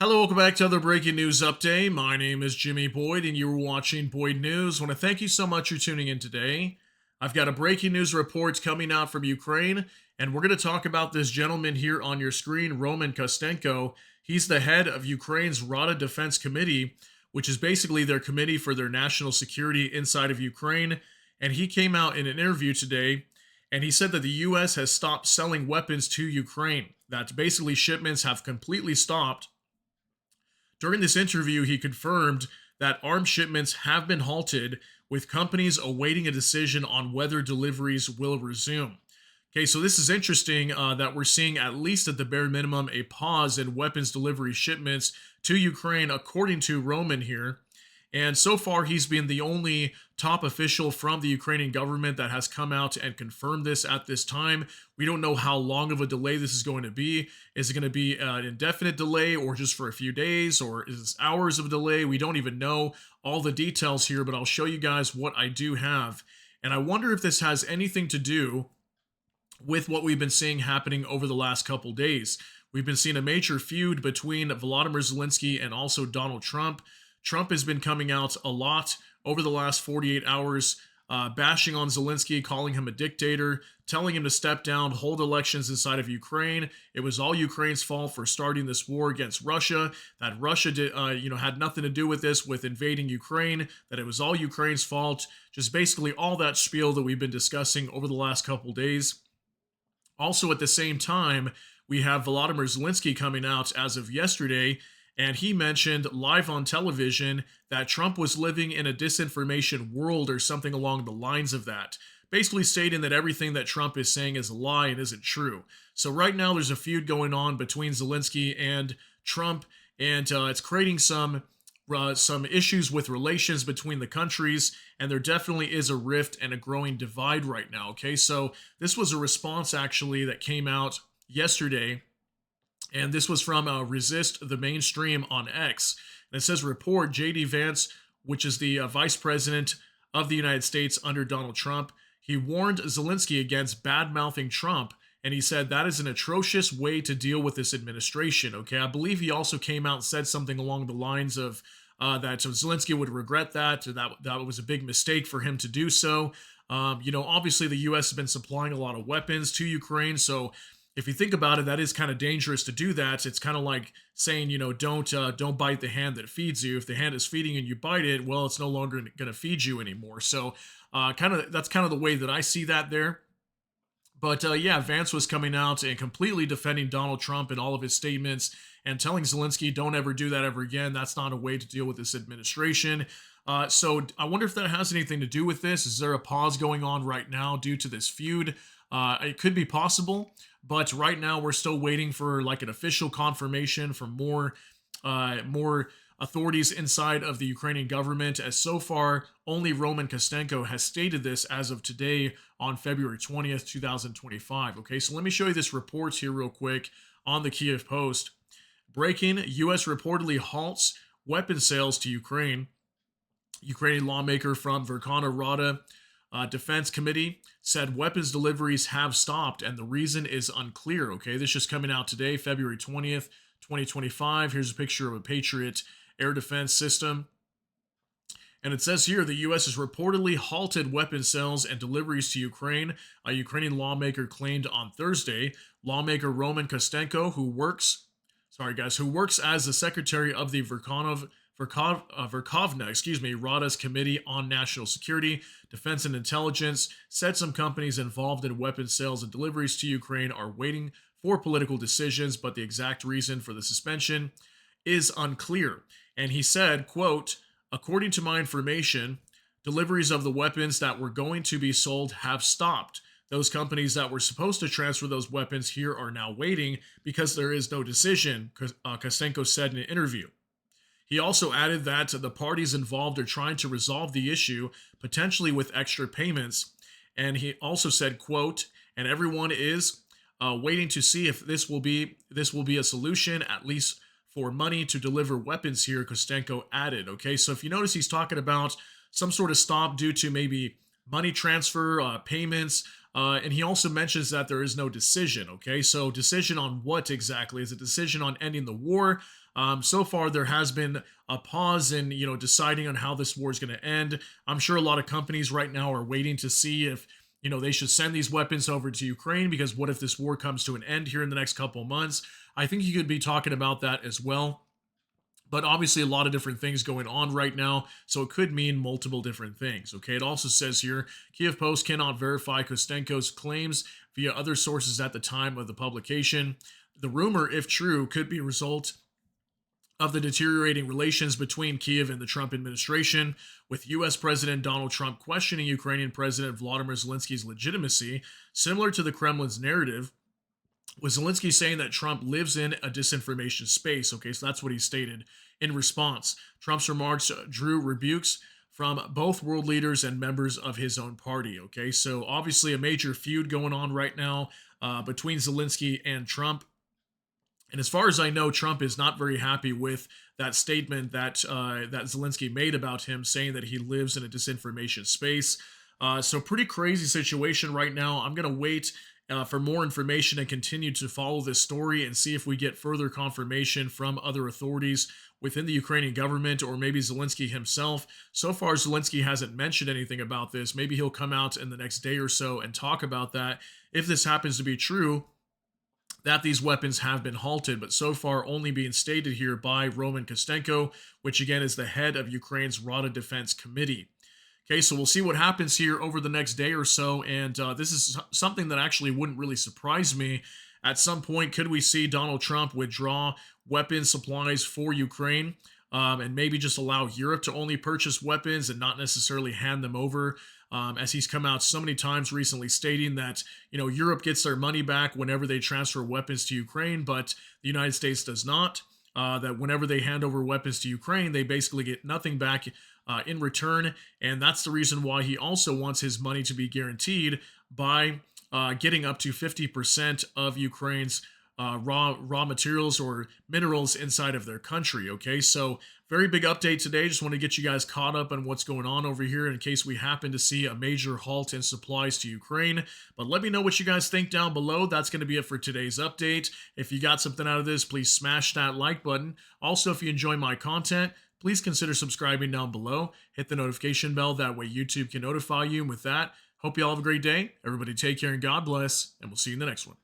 Hello, welcome back to another breaking news update. My name is Jimmy Boyd, and you're watching Boyd News. I want to thank you so much for tuning in today. I've got a breaking news report coming out from Ukraine, and we're going to talk about this gentleman here on your screen, Roman Kostenko. He's the head of Ukraine's Rada Defense Committee, which is basically their committee for their national security inside of Ukraine. And he came out in an interview today, and he said that the U.S. has stopped selling weapons to Ukraine. That basically shipments have completely stopped. During this interview, he confirmed that arms shipments have been halted, with companies awaiting a decision on whether deliveries will resume. Okay, so this is interesting that we're seeing, at least at the bare minimum, a pause in weapons delivery shipments to Ukraine, according to Roman here. And so far, he's been the only top official from the Ukrainian government that has come out and confirmed this at this time. We don't know how long of a delay this is going to be. Is it going to be an indefinite delay, or just for a few days, or is this hours of delay? We don't even know all the details here, but I'll show you guys what I do have. And I wonder if this has anything to do with what we've been seeing happening over the last couple days. We've been seeing a major feud between Volodymyr Zelensky and also Donald Trump. Trump has been coming out a lot over the last 48 hours, bashing on Zelensky, calling him a dictator, telling him to step down, hold elections inside of Ukraine. It was all Ukraine's fault for starting this war against Russia, that Russia had nothing to do with this, with invading Ukraine, that it was all Ukraine's fault. Just basically all that spiel that we've been discussing over the last couple days. Also, at the same time, we have Volodymyr Zelensky coming out as of yesterday, and he mentioned live on television that Trump was living in a disinformation world, or something along the lines of that, basically stating that everything that Trump is saying is a lie and isn't true. So right now there's a feud going on between Zelensky and Trump, and it's creating some issues with relations between the countries, and there definitely is a rift and a growing divide right now. Okay, so this was a response actually that came out yesterday, and this was from Resist the Mainstream on X. And it says, report J.D. Vance, which is the vice president of the United States under Donald Trump. He warned Zelensky against bad-mouthing Trump, and he said that is an atrocious way to deal with this administration. Okay, I believe he also came out and said something along the lines of that Zelensky would regret that, or that was a big mistake for him to do so. Obviously the U.S. has been supplying a lot of weapons to Ukraine, so if you think about it, that is kind of dangerous to do that. It's kind of like saying, don't bite the hand that feeds you. If the hand is feeding and you bite it, well, it's no longer going to feed you anymore. So, that's kind of the way that I see that there. But yeah, Vance was coming out and completely defending Donald Trump in all of his statements, and telling Zelensky, don't ever do that ever again. That's not a way to deal with this administration. So I wonder if that has anything to do with this. Is there a pause going on right now due to this feud? It could be possible, but right now we're still waiting for like an official confirmation from more authorities inside of the Ukrainian government, as so far only Roman Kostenko has stated this as of today on February 20th, 2025. Okay, so let me show you this report here real quick on the Kiev Post. Breaking: U.S. reportedly halts weapon sales to Ukraine. Ukrainian lawmaker from Verkhovna Rada Defense Committee said weapons deliveries have stopped, and the reason is unclear. Okay, this just coming out today, February 20th, 2025. Here's a picture of a Patriot air defense system. And it says here the U.S. has reportedly halted weapon sales and deliveries to Ukraine, a Ukrainian lawmaker claimed on Thursday. Lawmaker Roman Kostenko, who works as the secretary of the Verkhovna, Rada's Committee on National Security, Defense and Intelligence, said some companies involved in weapons sales and deliveries to Ukraine are waiting for political decisions, but the exact reason for the suspension is unclear. And he said, quote, according to my information, deliveries of the weapons that were going to be sold have stopped. Those companies that were supposed to transfer those weapons here are now waiting because there is no decision, Kostenko said in an interview. He also added that the parties involved are trying to resolve the issue, potentially with extra payments. And he also said, quote, and everyone is waiting to see if this will be a solution, at least for money to deliver weapons here, Kostenko added. Okay, so if you notice, he's talking about some sort of stop due to maybe money transfer, payments, And he also mentions that there is no decision. Okay, so decision on what exactly? Is it decision on ending the war? So far, there has been a pause in deciding on how this war is going to end. I'm sure a lot of companies right now are waiting to see if they should send these weapons over to Ukraine, because what if this war comes to an end here in the next couple of months? I think you could be talking about that as well. But obviously, a lot of different things going on right now, so it could mean multiple different things. Okay, it also says here Kiev Post cannot verify Kostenko's claims via other sources at the time of the publication. The rumor, if true, could be a result of the deteriorating relations between Kiev and the Trump administration, with US President Donald Trump questioning Ukrainian President Vladimir Zelensky's legitimacy, similar to the Kremlin's narrative, with Zelensky saying that Trump lives in a disinformation space. Okay, so that's what he stated in response. Trump's remarks drew rebukes from both world leaders and members of his own party. Okay, so obviously a major feud going on right now between Zelensky and Trump. And as far as I know, Trump is not very happy with that statement that Zelensky made about him, saying that he lives in a disinformation space. So pretty crazy situation right now. I'm gonna wait for more information and continue to follow this story and see if we get further confirmation from other authorities within the Ukrainian government, or maybe Zelensky himself. So far, Zelensky hasn't mentioned anything about this. Maybe he'll come out in the next day or so and talk about that if this happens to be true, that these weapons have been halted, but so far only being stated here by Roman Kostenko, which again is the head of Ukraine's Rada Defense Committee. Okay, so we'll see what happens here over the next day or so, and this is something that actually wouldn't really surprise me. At some point, could we see Donald Trump withdraw weapon supplies for Ukraine, and maybe just allow Europe to only purchase weapons and not necessarily hand them over? As he's come out so many times recently stating that Europe gets their money back whenever they transfer weapons to Ukraine, but the United States does not. That whenever they hand over weapons to Ukraine, they basically get nothing back in return, and that's the reason why he also wants his money to be guaranteed by getting up to 50% of Ukraine's raw materials or minerals inside of their country. Okay, so very big update today. Just want to get you guys caught up on what's going on over here in case we happen to see a major halt in supplies to Ukraine. But let me know what you guys think down below. That's going to be it for today's update. If you got something out of this, please smash that like button. Also, if you enjoy my content, please consider subscribing down below. Hit the notification bell. That way YouTube can notify you. And with that, hope you all have a great day. Everybody take care and God bless. And we'll see you in the next one.